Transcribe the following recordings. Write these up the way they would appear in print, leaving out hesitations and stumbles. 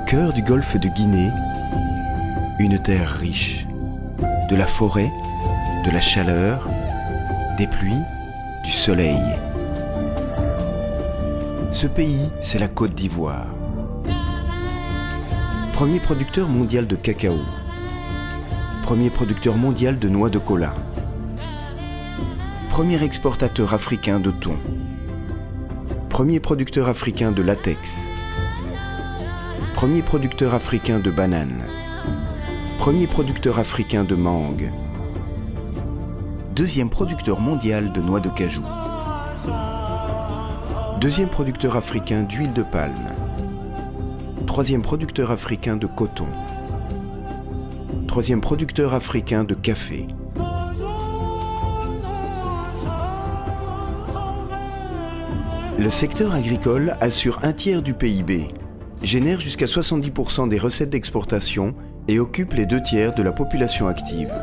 cœur du golfe de Guinée, une terre riche, de la forêt, de la chaleur, des pluies, du soleil. Ce pays, c'est la Côte d'Ivoire. Premier producteur mondial de cacao. Premier producteur mondial de noix de cola. Premier exportateur africain de thon. Premier producteur africain de latex. Premier producteur africain de bananes. Premier producteur africain de mangue. Deuxième producteur mondial de noix de cajou. Deuxième producteur africain d'huile de palme. Troisième producteur africain de coton. Troisième producteur africain de café. Le secteur agricole assure un tiers du PIB, génère jusqu'à 70% des recettes d'exportation et occupe les 2/3 de la population active.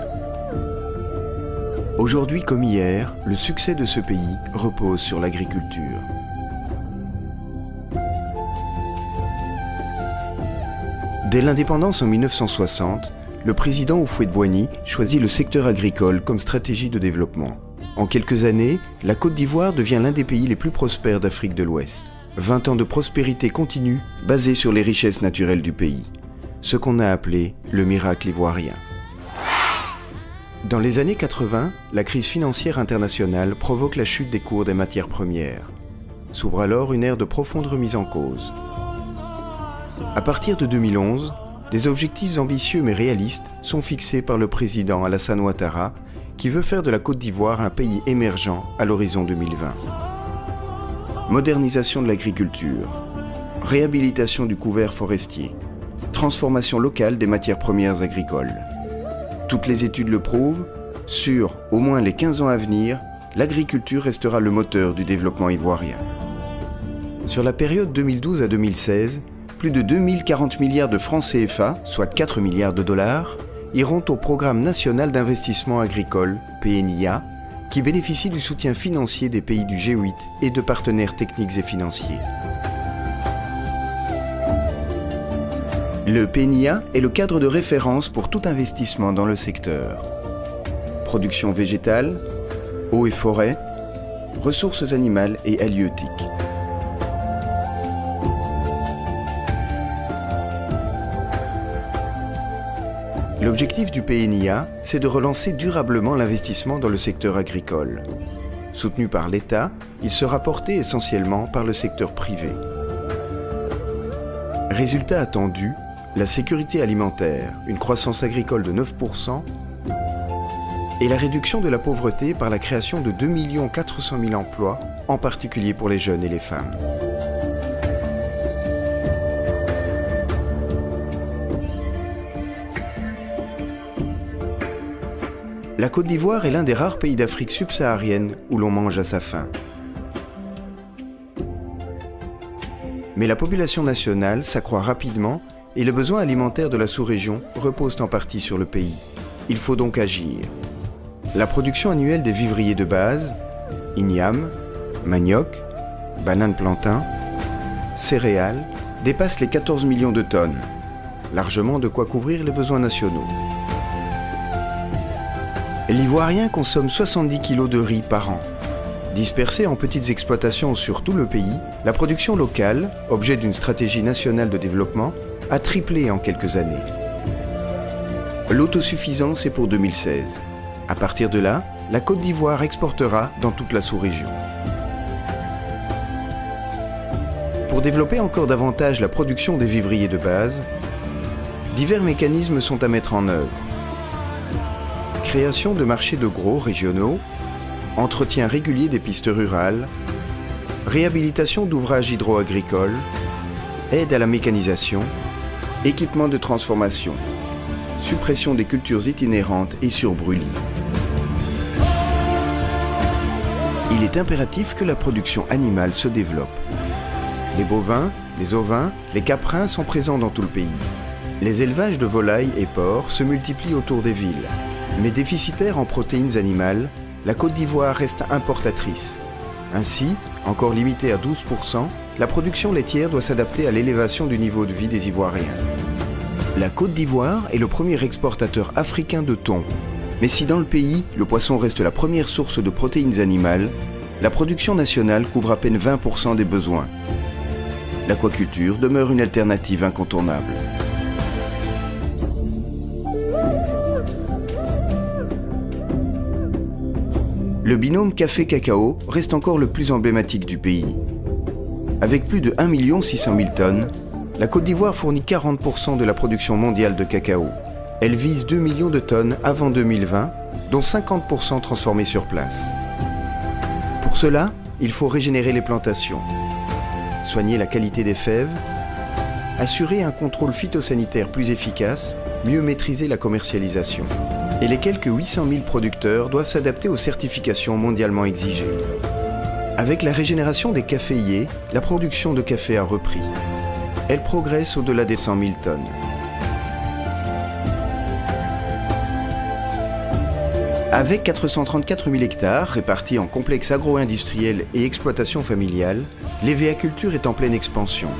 Aujourd'hui comme hier, le succès de ce pays repose sur l'agriculture. Dès l'indépendance en 1960, le président Houphouët-Boigny choisit le secteur agricole comme stratégie de développement. En quelques années, la Côte d'Ivoire devient l'un des pays les plus prospères d'Afrique de l'Ouest. 20 ans de prospérité continue basée sur les richesses naturelles du pays. Ce qu'on a appelé le miracle ivoirien. Dans les années 80, la crise financière internationale provoque la chute des cours des matières premières. S'ouvre alors une ère de profonde remise en cause. À partir de 2011, des objectifs ambitieux mais réalistes sont fixés par le président Alassane Ouattara, qui veut faire de la Côte d'Ivoire un pays émergent à l'horizon 2020. Modernisation de l'agriculture, réhabilitation du couvert forestier, transformation locale des matières premières agricoles. Toutes les études le prouvent, sur au moins les 15 ans à venir, l'agriculture restera le moteur du développement ivoirien. Sur la période 2012 à 2016, plus de 2040 milliards de francs CFA, soit 4 milliards de dollars, iront au Programme national d'investissement agricole, PNIA, qui bénéficie du soutien financier des pays du G8 et de partenaires techniques et financiers. Le PNIA est le cadre de référence pour tout investissement dans le secteur. Production végétale, eau et forêt, ressources animales et halieutiques. L'objectif du PNIA, c'est de relancer durablement l'investissement dans le secteur agricole. Soutenu par l'État, il sera porté essentiellement par le secteur privé. Résultat attendu, la sécurité alimentaire, une croissance agricole de 9% et la réduction de la pauvreté par la création de 2 400 000 emplois, en particulier pour les jeunes et les femmes. La Côte d'Ivoire est l'un des rares pays d'Afrique subsaharienne où l'on mange à sa faim. Mais la population nationale s'accroît rapidement et les besoins alimentaires de la sous-région reposent en partie sur le pays. Il faut donc agir. La production annuelle des vivriers de base, igname, manioc, bananes plantain, céréales, dépasse les 14 millions de tonnes, largement de quoi couvrir les besoins nationaux. L'Ivoirien consomme 70 kg de riz par an. Dispersée en petites exploitations sur tout le pays, la production locale, objet d'une stratégie nationale de développement, a triplé en quelques années. L'autosuffisance est pour 2016. À partir de là, la Côte d'Ivoire exportera dans toute la sous-région. Pour développer encore davantage la production des vivriers de base, divers mécanismes sont à mettre en œuvre. Création de marchés de gros régionaux, entretien régulier des pistes rurales, réhabilitation d'ouvrages hydro-agricoles, aide à la mécanisation, équipement de transformation, suppression des cultures itinérantes et surbrûlis. Il est impératif que la production animale se développe. Les bovins, les ovins, les caprins sont présents dans tout le pays. Les élevages de volailles et porcs se multiplient autour des villes. Mais déficitaire en protéines animales, la Côte d'Ivoire reste importatrice. Ainsi, encore limitée à 12%, la production laitière doit s'adapter à l'élévation du niveau de vie des Ivoiriens. La Côte d'Ivoire est le premier exportateur africain de thon. Mais si dans le pays, le poisson reste la première source de protéines animales, la production nationale couvre à peine 20% des besoins. L'aquaculture demeure une alternative incontournable. Le binôme café-cacao reste encore le plus emblématique du pays. Avec plus de 1 600 000 tonnes, la Côte d'Ivoire fournit 40% de la production mondiale de cacao. Elle vise 2 millions de tonnes avant 2020, dont 50% transformées sur place. Pour cela, il faut régénérer les plantations, soigner la qualité des fèves, assurer un contrôle phytosanitaire plus efficace, mieux maîtriser la commercialisation. Et les quelques 800 000 producteurs doivent s'adapter aux certifications mondialement exigées. Avec la régénération des caféiers, la production de café a repris. Elle progresse au-delà des 100 000 tonnes. Avec 434 000 hectares répartis en complexes agro-industriels et exploitations familiales, l'EVA-culture est en pleine expansion.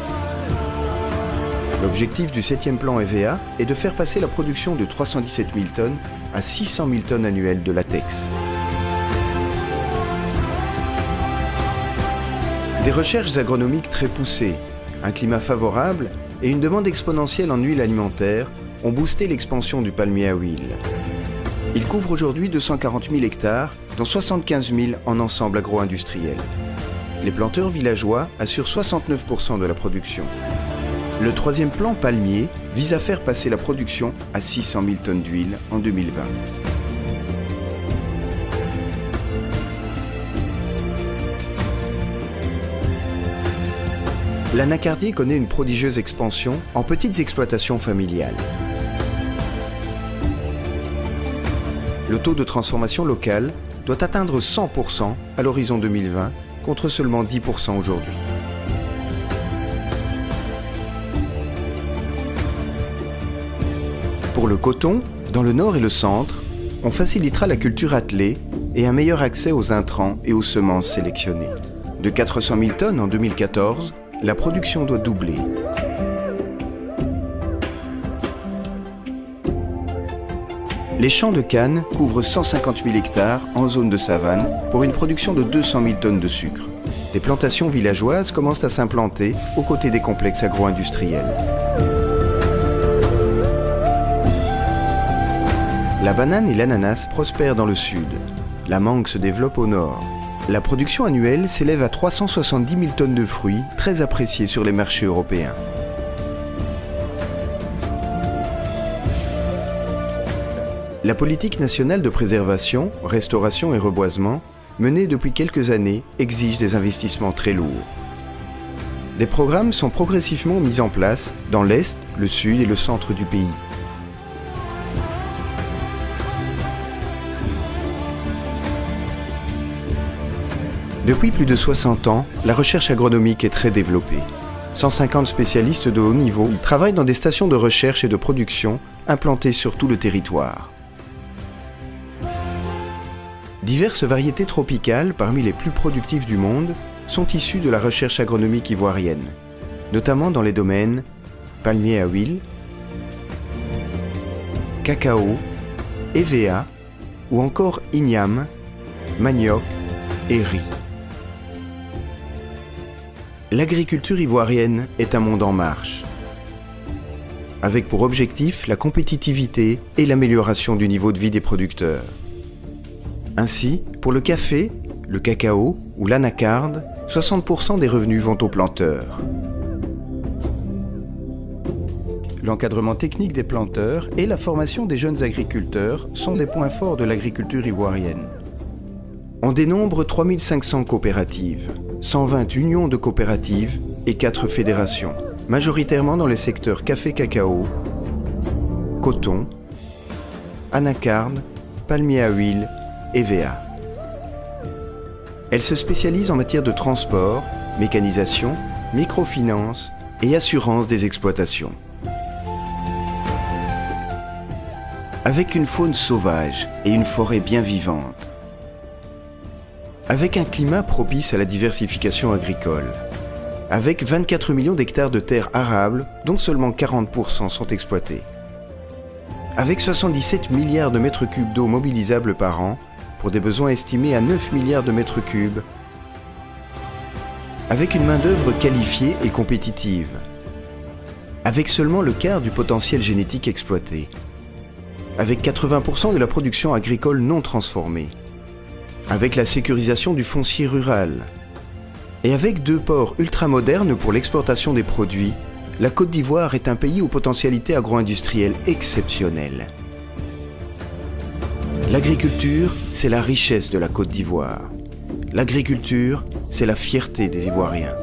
L'objectif du 7e plan EVA est de faire passer la production de 317 000 tonnes à 600 000 tonnes annuelles de latex. Des recherches agronomiques très poussées, un climat favorable et une demande exponentielle en huile alimentaire ont boosté l'expansion du palmier à huile. Il couvre aujourd'hui 240 000 hectares, dont 75 000 en ensemble agro-industriel. Les planteurs villageois assurent 69% de la production. Le 3e plan palmier vise à faire passer la production à 600 000 tonnes d'huile en 2020. L'anacardier connaît une prodigieuse expansion en petites exploitations familiales. Le taux de transformation locale doit atteindre 100% à l'horizon 2020, contre seulement 10% aujourd'hui. Pour le coton, dans le nord et le centre, on facilitera la culture attelée et un meilleur accès aux intrants et aux semences sélectionnées. De 400 000 tonnes en 2014, la production doit doubler. Les champs de canne couvrent 150 000 hectares en zone de savane pour une production de 200 000 tonnes de sucre. Des plantations villageoises commencent à s'implanter aux côtés des complexes agro-industriels. La banane et l'ananas prospèrent dans le sud. La mangue se développe au nord. La production annuelle s'élève à 370 000 tonnes de fruits, très appréciés sur les marchés européens. La politique nationale de préservation, restauration et reboisement, menée depuis quelques années, exige des investissements très lourds. Des programmes sont progressivement mis en place dans l'Est, le Sud et le centre du pays. Depuis plus de 60 ans, la recherche agronomique est très développée. 150 spécialistes de haut niveau y travaillent dans des stations de recherche et de production implantées sur tout le territoire. Diverses variétés tropicales, parmi les plus productives du monde, sont issues de la recherche agronomique ivoirienne, notamment dans les domaines palmier à huile, cacao, EVA ou encore igname, manioc et riz. L'agriculture ivoirienne est un monde en marche, avec pour objectif la compétitivité et l'amélioration du niveau de vie des producteurs. Ainsi, pour le café, le cacao ou l'anacarde, 60% des revenus vont aux planteurs. L'encadrement technique des planteurs et la formation des jeunes agriculteurs sont des points forts de l'agriculture ivoirienne. On dénombre 3500 coopératives, 120 unions de coopératives et 4 fédérations, majoritairement dans les secteurs café-cacao, coton, anacarde, palmier à huile, EVA. Elles se spécialisent en matière de transport, mécanisation, microfinance et assurance des exploitations. Avec une faune sauvage et une forêt bien vivante. Avec un climat propice à la diversification agricole. avec 24 millions d'hectares de terres arables, dont seulement 40% sont exploités. Avec 77 milliards de mètres cubes d'eau mobilisables par an, pour des besoins estimés à 9 milliards de mètres cubes, avec une main-d'œuvre qualifiée et compétitive, avec seulement le quart du potentiel génétique exploité, avec 80% de la production agricole non transformée, avec la sécurisation du foncier rural, et avec 2 ports ultramodernes pour l'exportation des produits, la Côte d'Ivoire est un pays aux potentialités agro-industrielles exceptionnelles. L'agriculture, c'est la richesse de la Côte d'Ivoire. L'agriculture, c'est la fierté des Ivoiriens.